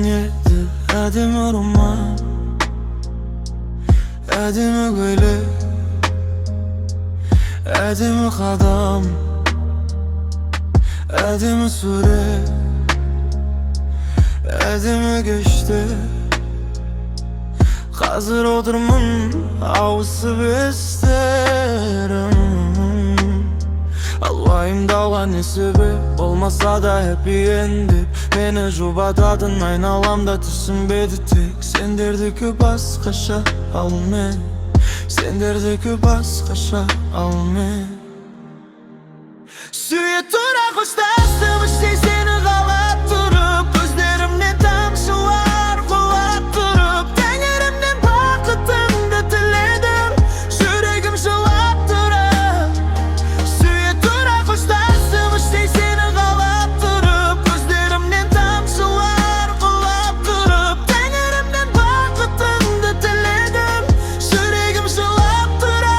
еді әдемі роман, әдемі көйлек, әдемі қадам, әдемі сурет, әдемі кешті. Қазір отырмын ауысып естерім. Алайымдауға не себеп, болмаса да happy end деп мені жұбататын айналамда түсінбеді тек сендердікі басқаша, ал мен сендердікі басқаша, ал мен сүйе тұра қоштастым іштей сені қалап тұрып, көздерімнен тамшылар құлап тұрып, тәңірімнен бақытыңды тіледім, жүрегім жылап тұрып. Сүйе тұра қоштастым іштей сені қалап тұрып, көздерімнен тамшылар құлап тұрып, тәңірімнен бақытыңды тіледім, жүрегім жылап тұрып.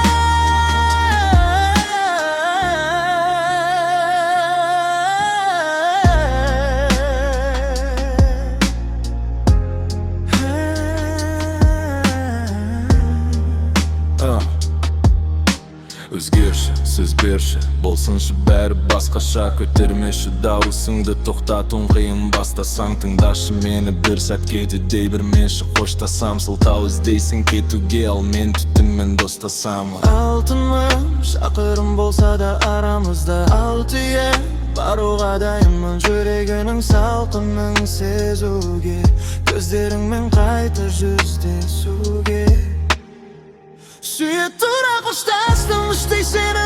Өзгерші, сөз берші, болсыншы бәрі басқаша. Көтермеші дауысыңды, тоқтатуың қиын, бастасаң тыңдашы мені. Бір сәтке де дей бермеші, қоштасам сылтау іздейсің кетуге, ал мен түтінмен достасам. Алтыным шақырым болса да арамызда, алтые баруға дайынмын, жүрегінің салқынын сезуге, көздеріңмен қайта жүздесуге. Сүйе тұра қоштастым іштей сені